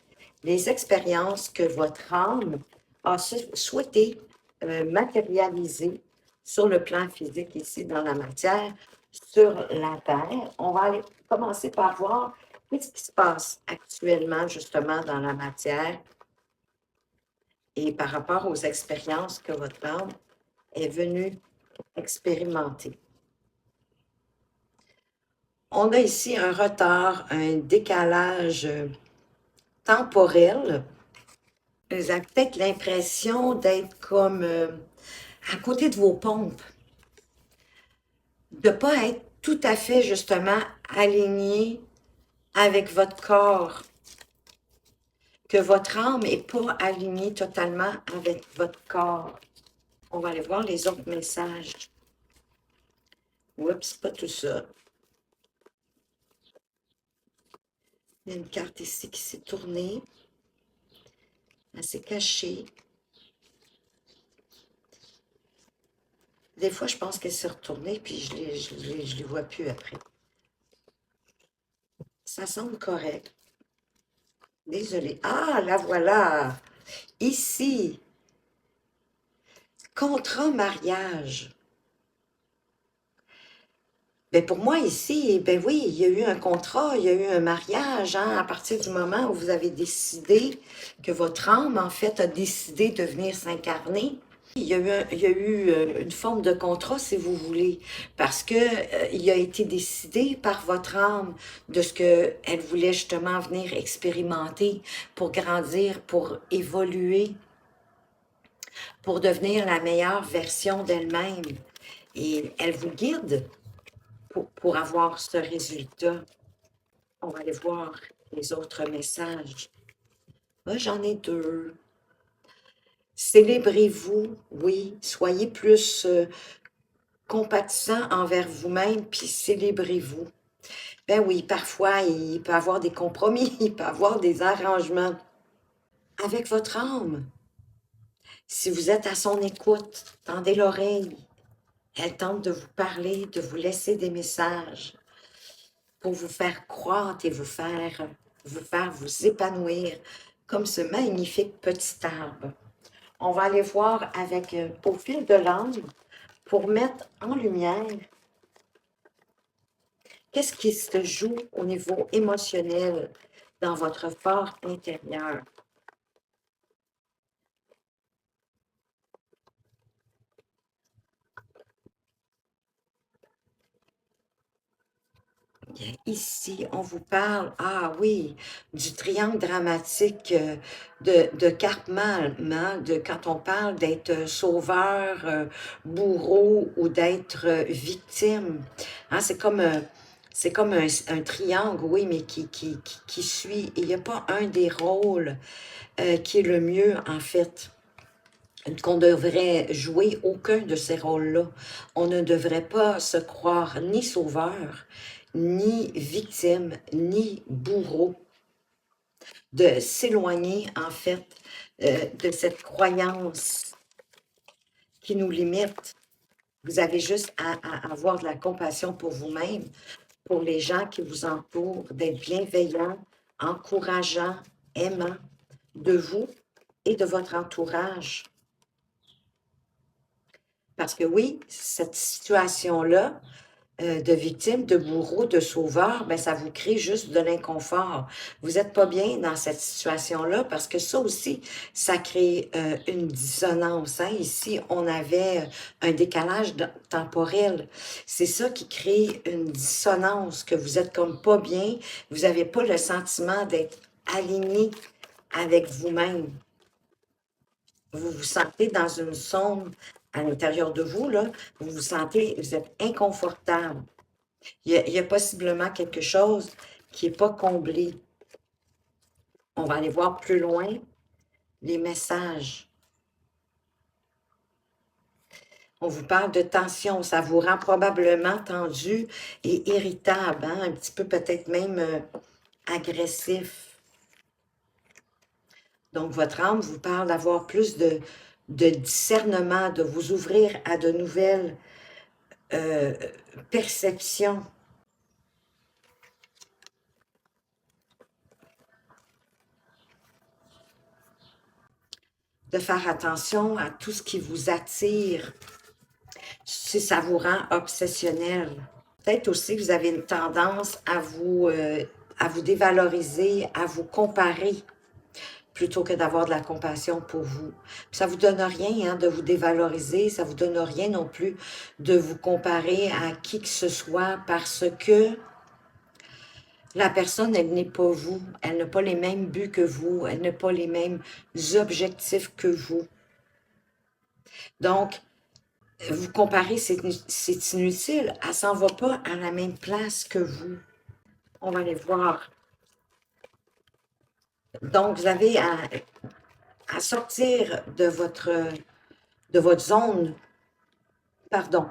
les expériences que votre âme a souhaité matérialiser sur le plan physique, ici dans la matière, sur la Terre. On va aller commencer par voir qu'est-ce qui se passe actuellement, justement, dans la matière et par rapport aux expériences que votre âme est venue expérimenter. On a ici un retard, un décalage temporel. Vous avez peut-être l'impression d'être comme à côté de vos pompes, de ne pas être tout à fait justement aligné avec votre corps, que votre âme n'est pas alignée totalement avec votre corps. On va aller voir les autres messages. Oups, pas tout ça. Il y a une carte ici qui s'est tournée. Elle s'est cachée. Des fois, je pense qu'elle s'est retournée, puis je les vois plus après. Ça semble correct. Désolée. Ah, la voilà. Ici, contrat mariage. Ben pour moi, ici, ben oui, il y a eu un contrat, il y a eu un mariage, hein, à partir du moment où vous avez décidé que votre âme, en fait, a décidé de venir s'incarner. Il y a eu une forme de contrat, si vous voulez, parce que il a été décidé par votre âme de ce qu'elle voulait justement venir expérimenter pour grandir, pour évoluer, pour devenir la meilleure version d'elle-même. Et elle vous guide pour avoir ce résultat. On va aller voir les autres messages. Moi, j'en ai deux. Célébrez-vous, oui, soyez plus compatissant envers vous-même, puis célébrez-vous. Ben oui, parfois, il peut y avoir des compromis, il peut y avoir des arrangements avec votre âme. Si vous êtes à son écoute, tendez l'oreille. Elle tente de vous parler, de vous laisser des messages pour vous faire croître et vous épanouir comme ce magnifique petit arbre. On va aller voir avec au fil de l'âme pour mettre en lumière qu'est-ce qui se joue au niveau émotionnel dans votre fort intérieur. Bien, ici, on vous parle, ah oui, du triangle dramatique de Karpman, hein, de quand on parle d'être sauveur, bourreau ou d'être victime. Hein, c'est comme un triangle, oui, mais qui suit. Il n'y a pas un des rôles qui est le mieux, en fait, qu'on devrait jouer aucun de ces rôles-là. On ne devrait pas se croire ni sauveur, ni victime, ni bourreau, de s'éloigner en fait de cette croyance qui nous limite. Vous avez juste à avoir de la compassion pour vous-même, pour les gens qui vous entourent, d'être bienveillant, encourageant, aimant de vous et de votre entourage. Parce que oui, cette situation-là, de victime, de bourreau, de sauveur, ben, ça vous crée juste de l'inconfort. Vous n'êtes pas bien dans cette situation-là parce que ça aussi, ça crée une dissonance, hein. Ici, on avait un décalage temporel. C'est ça qui crée une dissonance, que vous êtes comme pas bien, vous n'avez pas le sentiment d'être aligné avec vous-même. Vous vous sentez dans une zone à l'intérieur de vous, là, vous vous sentez, vous êtes inconfortable. Il y a possiblement quelque chose qui n'est pas comblé. On va aller voir plus loin les messages. On vous parle de tension, ça vous rend probablement tendu et irritable, hein, un petit peu peut-être même agressif. Donc, votre âme vous parle d'avoir plus de discernement, de vous ouvrir à de nouvelles euh, perceptions. De faire attention à tout ce qui vous attire, si ça vous rend obsessionnel. Peut-être aussi que vous avez une tendance à vous dévaloriser, à vous comparer, plutôt que d'avoir de la compassion pour vous. Puis ça ne vous donne rien hein, de vous dévaloriser, ça ne vous donne rien non plus de vous comparer à qui que ce soit parce que la personne, elle n'est pas vous, elle n'a pas les mêmes buts que vous, elle n'a pas les mêmes objectifs que vous. Donc, vous comparez, c'est inutile, elle ne s'en va pas à la même place que vous. On va aller voir. Donc, vous avez à sortir de votre zone, pardon,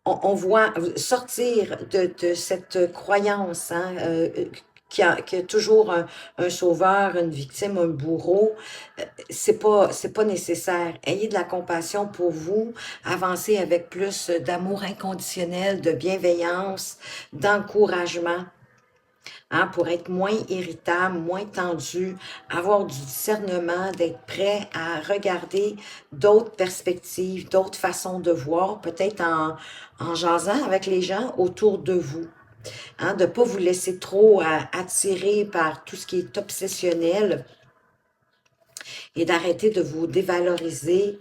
on voit sortir de cette croyance hein, qu'il y a toujours un sauveur, une victime, un bourreau. C'est pas nécessaire. Ayez de la compassion pour vous, avancez avec plus d'amour inconditionnel, de bienveillance, d'encouragement. Hein, pour être moins irritable, moins tendu, avoir du discernement, d'être prêt à regarder d'autres perspectives, d'autres façons de voir, peut-être en jasant avec les gens autour de vous. Hein, de ne pas vous laisser trop attirer par tout ce qui est obsessionnel et d'arrêter de vous dévaloriser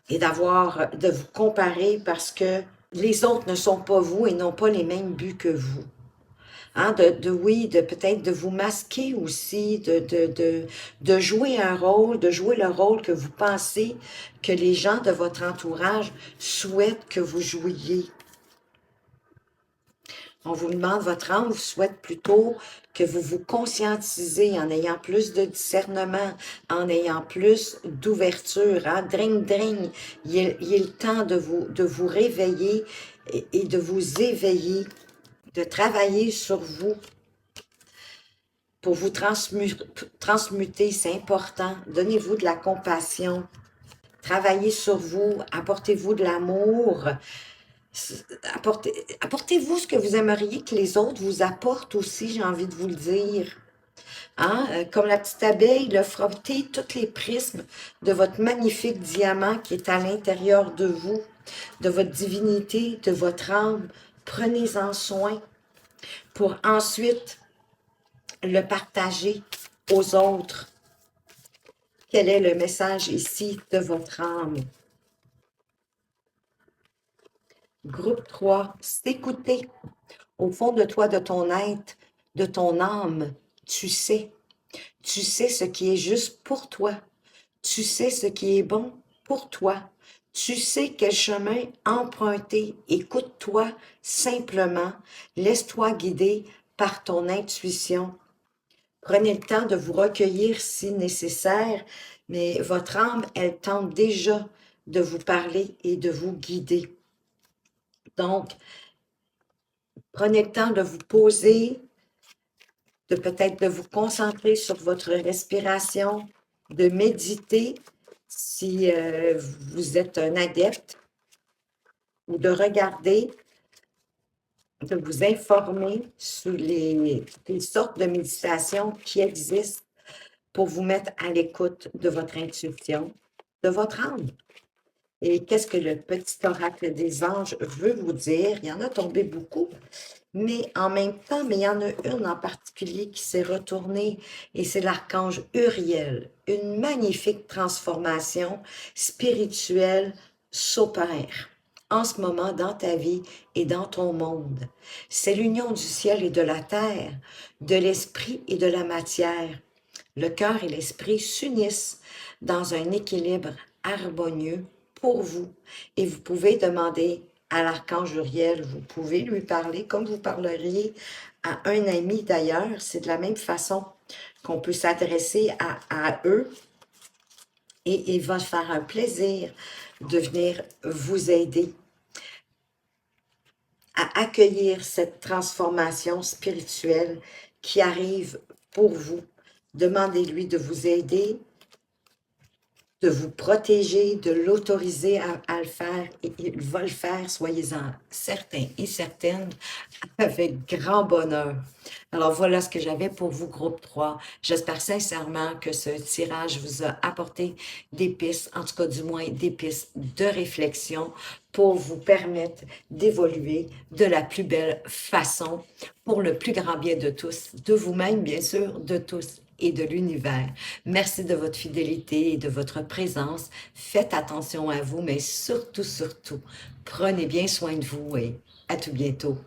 et de vous comparer parce que les autres ne sont pas vous et n'ont pas les mêmes buts que vous. Hein, oui, de peut-être de vous masquer aussi, de jouer un rôle, de jouer le rôle que vous pensez que les gens de votre entourage souhaitent que vous jouiez. On vous demande, votre âme vous souhaite plutôt que vous vous conscientisez en ayant plus de discernement, en ayant plus d'ouverture. Hein? Dring, dring, il est le temps de vous réveiller et de vous éveiller, de travailler sur vous pour vous transmuter, c'est important. Donnez-vous de la compassion. Travaillez sur vous. Apportez-vous de l'amour. Apportez-vous ce que vous aimeriez que les autres vous apportent aussi, j'ai envie de vous le dire. Hein? Comme la petite abeille, là, frottez tous les prismes de votre magnifique diamant qui est à l'intérieur de vous, de votre divinité, de votre âme. Prenez-en soin pour ensuite le partager aux autres. Quel est le message ici de votre âme? Groupe 3, s'écouter. Au fond de toi, de ton être, de ton âme, tu sais. Tu sais ce qui est juste pour toi. Tu sais ce qui est bon pour toi. Tu sais quel chemin emprunter. Écoute-toi simplement. Laisse-toi guider par ton intuition. Prenez le temps de vous recueillir si nécessaire, mais votre âme, elle tente déjà de vous parler et de vous guider. Donc, prenez le temps de vous poser, de peut-être de vous concentrer sur votre respiration, de méditer si vous êtes un adepte, ou de regarder, de vous informer sur les sortes de méditations qui existent pour vous mettre à l'écoute de votre intuition, de votre âme. Et qu'est-ce que le petit oracle des anges veut vous dire? Il y en a tombé beaucoup, mais en même temps, mais il y en a une en particulier qui s'est retournée et c'est l'archange Uriel. Une magnifique transformation spirituelle s'opère en ce moment dans ta vie et dans ton monde. C'est l'union du ciel et de la terre, de l'esprit et de la matière. Le cœur et l'esprit s'unissent dans un équilibre harmonieux pour vous. Et vous pouvez demander à l'archange Uriel, vous pouvez lui parler comme vous parleriez à un ami d'ailleurs. C'est de la même façon qu'on peut s'adresser à eux et il va faire un plaisir de venir vous aider à accueillir cette transformation spirituelle qui arrive pour vous. Demandez-lui de vous aider, de vous protéger, de l'autoriser à le faire, et il va le faire, soyez-en certains et certaines, avec grand bonheur. Alors voilà ce que j'avais pour vous, groupe 3. J'espère sincèrement que ce tirage vous a apporté des pistes, en tout cas du moins des pistes de réflexion pour vous permettre d'évoluer de la plus belle façon pour le plus grand bien de tous, de vous-même bien sûr, de tous et de l'univers. Merci de votre fidélité et de votre présence. Faites attention à vous, mais surtout, surtout, prenez bien soin de vous et à tout bientôt.